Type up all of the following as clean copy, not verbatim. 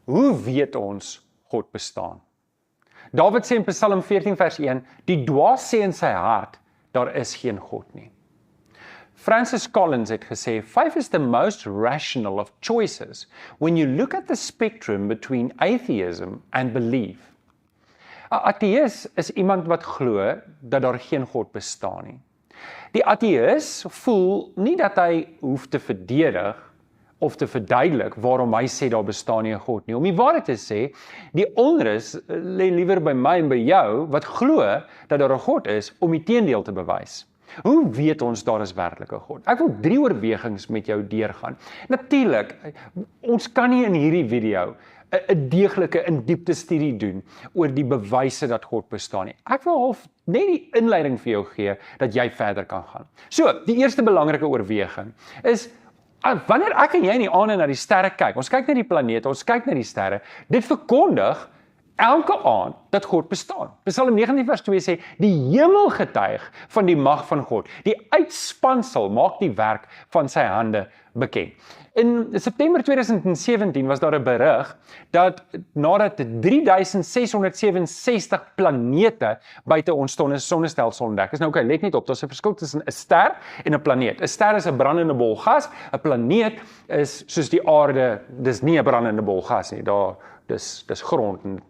Hoe weet ons God bestaan? Dawid sê in Psalm 14 vers 1, die dwaas sê in sy hart, daar is geen God nie. Francis Collins het gesê, "Faith is the most rational of choices when you look at the spectrum between atheism and belief." 'n Ateïs is iemand wat glo dat daar geen God bestaan nie. Die ateïs voel nie dat hy hoef te verdedig of te verduidelik waarom hy sê daar bestaan nie 'n God nie. Om die waarheid te sê, die onrus lê liewer by my en by jou wat glo dat daar 'n God is om die teendeel te bewys. Hoe weet ons daar is werklik 'n God? Ek wil 3 oorwegings met jou deurgaan. Natuurlik, ons kan nie in hierdie video 'n deeglike in diepte studie doen oor die bewyse dat God bestaan nie. Ek wil half net die inleiding vir jou gee dat jy verder kan gaan. So, die eerste belangrike oorweging is wanneer ek en jy in die aande na die sterre kyk, ons kyk na die planete, ons kyk na die sterre, dit verkondig elke aand dat God bestaan. Psalm 19 vers 2 sê, die hemel getuig van die mag van God. Die uitspansel maak die werk van sy hande bekend. In September 2017 was daar 'n berig dat nadat 3667 planete buite ons sonnestelsel ontdek is. Nou okay, let net op, daar's 'n verskil tussen 'n ster en 'n planeet. 'n Ster is 'n brandende bol gas, 'n planeet is soos die aarde, dis nie 'n brandende bol gas nie. Dis grond en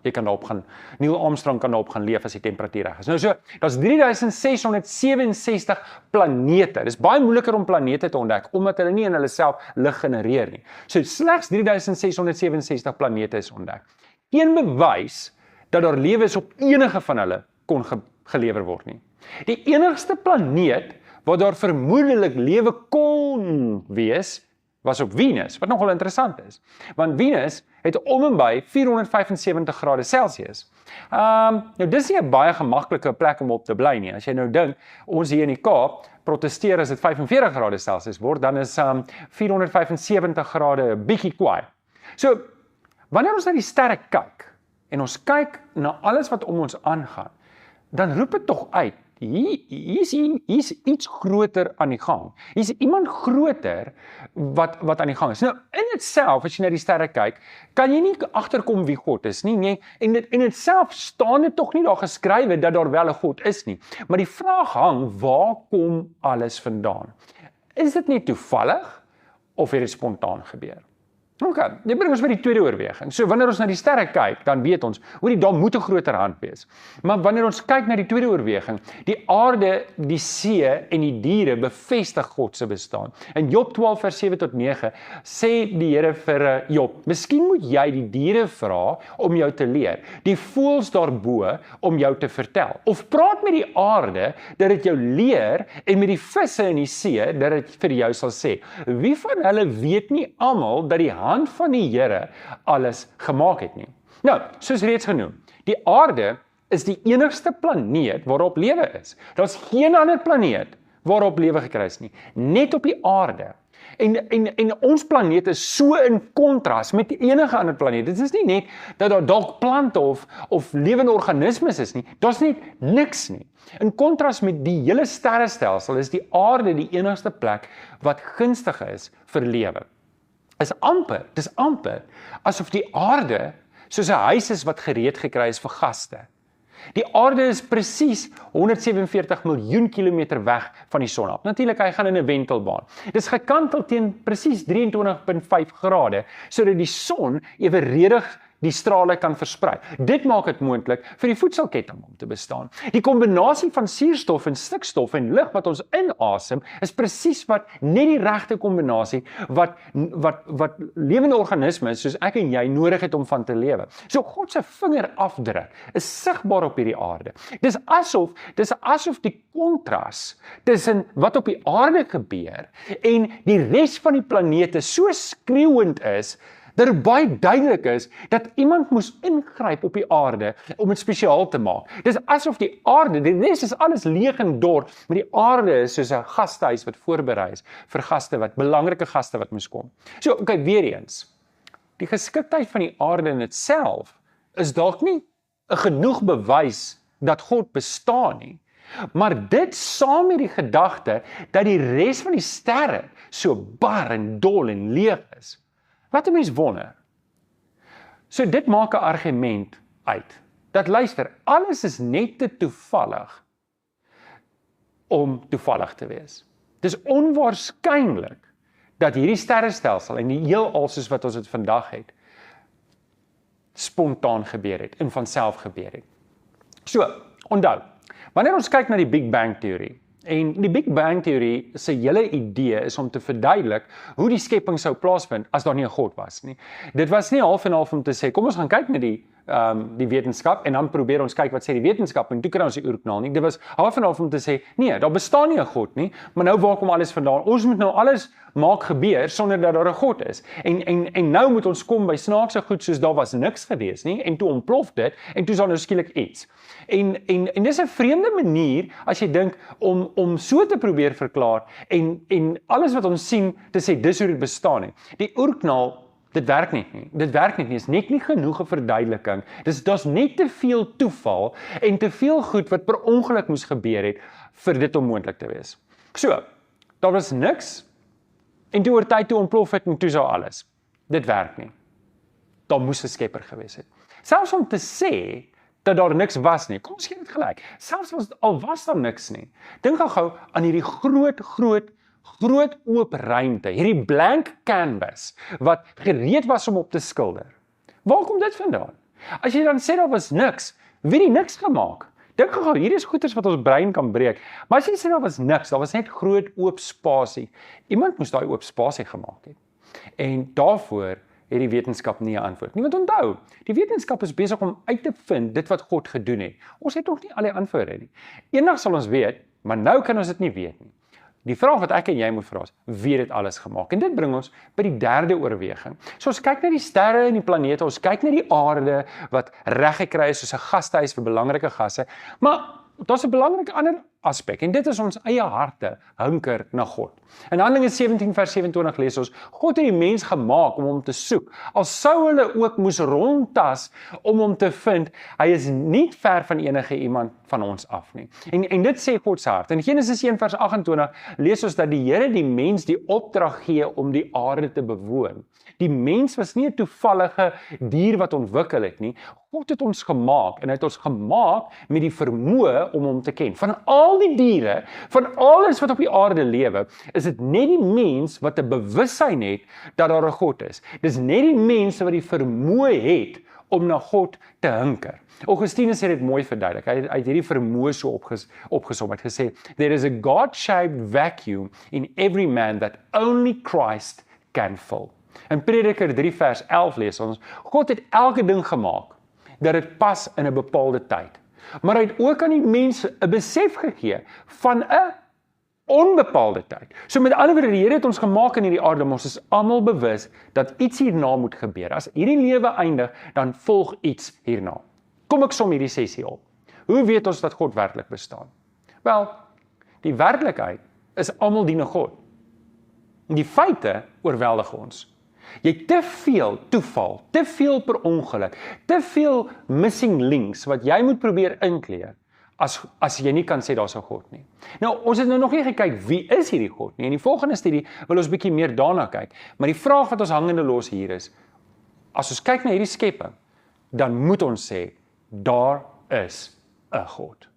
jy kan daarop gaan. Neil Armstrong kan daarop gaan leef as die temperatuur reg is. Nou so, daar's 3667 planete. Dis baie moeiliker om planete te ontdek omdat hulle nie in hulle self lig genereer nie. So slegs 3667 planete is ontdek. Geen bewys dat daar lewe is op enige van hulle kon gelewer word nie. Die enigste planeet waar daar vermoedelik lewe kon wees was op Venus, wat nogal interessant is. Want Venus het om en by 475 grade Celsius. Nou dis nie 'n baie gemaklike plek om op te bly nie. As jy nou dink, ons hier in die Kaap protesteer as dit 45 grade Celsius word, dan is 475 grade 'n bietjie kwaai. So, wanneer ons na die sterre kyk, en ons kyk na alles wat om ons aangaan, dan roep dit tog uit, hier's iets groter aan die gang. Hier's iemand groter wat aan die gang is. Nou, in dit self, as jy na die sterre kyk, kan jy nie agterkom wie God is nie. Nee, en in dit self staan dit tog nie daar geskrywe dat daar wel 'n God is nie. Maar die vraag hang, waar kom alles vandaan? Is dit net toevallig of het dit spontaan gebeur? Okay, dit bring ons by die tweede oorweging. So wanneer ons na die sterre kyk, dan weet ons, daar moet 'n groter hand wees. Maar wanneer ons kyk na die tweede oorweging, die aarde, die see en die diere bevestig God se bestaan. In Job 12 vers 7 tot 9 sê die Here vir Job, miskien moet jy die diere vra om jou te leer, die voëls daarbo om jou te vertel, of praat met die aarde dat dit jou leer en met die visse in die see dat dit vir jou sal sê. Wie van hulle weet nie almal dat die hand van die Here alles gemaak het nie. Nou, soos reeds genoem, die aarde is die enigste planeet waarop lewe is. Daar's geen ander planeet waarop lewe gekry is nie, net op die aarde. En ons planeet is so in kontras met enige ander planeet. Dit is nie net dat daar dalk plante of lewende organismes is nie, daar's net niks nie. In kontras met die hele sterrestelsel is die aarde die enigste plek wat gunstig is vir lewe. Dis amper asof die aarde soos 'n huis is wat gereed gekry is vir gaste. Die aarde is presies 147 miljoen kilometer weg van die son af. Natuurlik, hy gaan in 'n wentelbaan. Dis gekantel teen presies 23.5 grade, sodat die son eweredig die strale kan versprei. Dit maak dit moontlik vir die voedselketting om te bestaan. Die kombinasie van suurstof en stikstof en lug wat ons inasem, is presies wat net die regte kombinasie wat lewende organismes soos ek en jy nodig het om van te lewe. So God se vingerafdruk is sigbaar op hierdie aarde. Dis asof die kontras tussen wat op die aarde gebeur en die res van die planete so skreeuend is, dat dit baie duidelik is, dat iemand moes ingryp op die aarde, om dit spesiaal te maak. Dis asof die aarde, die res is alles leeg en dor, maar die aarde is soos 'n gastehuis wat voorberei is, vir belangrike gaste wat moes kom. So, okay, weer eens, die geskiktheid van die aarde in itself, is dalk nie 'n genoeg bewys, dat God bestaan nie, maar dit saam met die gedagte, dat die res van die sterre, so bar en dol en leeg is, wat 'n mens wonder. So dit maak 'n argument uit. Dat luister, alles is net te toevallig om toevallig te wees. Dis onwaarskynlik dat hierdie sterrestelsel en die heelal soos wat ons dit vandag het, spontaan gebeur het en van self gebeur het. So, onthou, wanneer ons kyk na die Big Bang teorie, en die Big Bang teorie se hele idee is om te verduidelik hoe die skepping sou plaasvind as daar nie 'n God was nie. Dit was nie half en half om te sê, kom ons gaan kyk na die wetenskap en dan probeer ons kyk wat sê die wetenskap en toe kry ons die oerknal nie. Dit was half en half om te sê, nee, daar bestaan nie 'n God nie, maar nou waar kom alles vandaan? Ons moet nou alles maak gebeur sonder dat daar 'n God is. En nou moet ons kom by snaakse goed soos daar was niks gewees nie en toe ontplof dit en toe is daar nou skielik iets. En dis 'n vreemde manier as jy dink om so te probeer verklaar en alles wat ons sien te sê dis hoe dit bestaan nie. Die oerknal, dit werk net nie. Dit werk net nie. Is net nie genoeg 'n verduideliking. Daar's net te veel toeval en te veel goed wat per ongeluk moes gebeur het vir dit om moontlik te wees. So, daar was niks en toe oor tyd toe ontplof het en toe sou alles. Dit werk nie. Daar moes 'n skepper gewees het. Selfs om te sê dat daar niks was nie. Kom ons gee dit gelyk. Selfs al was daar niks nie. Dink gou aan hierdie groot oop ruimte, hierdie blank canvas wat gereed was om op te skilder. Waar kom dit vandaan? As jy dan sê daar was niks, wie het die niks gemaak? Dink gou, hier is goeters wat ons brein kan breek. Maar as jy sê daar was niks, daar was net groot oop spasie. Iemand moes daai oop spasie gemaak het. En daarvoor het die wetenskap nie 'n antwoord nie. Want onthou, die wetenskap is besig om uit te vind dit wat God gedoen het. Ons het nog nie al die antwoorde nie. Eendag sal ons weet, maar nou kan ons dit nie weet nie. Die vraag wat ek en jy moet vra is, wie het dit alles gemaak? En dit bring ons by die derde oorweging. So ons kyk na die sterre en die planete, ons kyk na die aarde wat reg gekry is soos 'n gastehuis vir belangrike gasse, maar daar's 'n belangrike ander aspek en dit is ons eie harte hunker na God. In Handelinge 17 vers 27 lees ons, God het die mens gemaak om hom te soek. Al sou hulle ook moes rondtas om hom te vind, hy is nie ver van enige iemand van ons af nie. En dit sê God se hart. In Genesis 1 vers 28 lees ons dat die Here die mens die opdrag gee om die aarde te bewoon. Die mens was nie 'n toevallige dier wat ontwikkel het nie. God het ons gemaak en hy het ons gemaak met die vermoë om hom te ken. Van al die diere, van alles wat op die aarde lewe, is dit net die mens wat 'n bewussyn het dat daar 'n God is. Dis net die mense wat die vermoë het om na God te hunker. Augustinus het dit mooi verduidelik. Hy het hierdie vermoë so opgesom. Hy het gesê, there is a God-shaped vacuum in every man that only Christ can fill. In Prediker 3 vers 11 lees ons, God het elke ding gemaak dat dit pas in 'n bepaalde tyd. Maar hy het ook aan die mense 'n besef gegee van 'n onbepaalde tyd. So met ander woorde, die Here het ons gemaak in hierdie aarde, maar ons is almal bewus dat iets hierna moet gebeur. As hierdie lewe eindig, dan volg iets hierna. Kom ek som hierdie sessie op. Hoe weet ons dat God werklik bestaan? Wel, die werklikheid is almal dien 'n God. Die feite oorweldig ons. Jy het te veel toeval, te veel per ongeluk, te veel missing links wat jy moet probeer inkleer as jy nie kan sê daar's 'n God nie. Nou, ons het nou nog nie gekyk wie is hierdie God nie. In die volgende studie wil ons bietjie meer daarna kyk. Maar die vraag wat ons hangende los hier is, as ons kyk na hierdie skepping, dan moet ons sê daar is 'n God.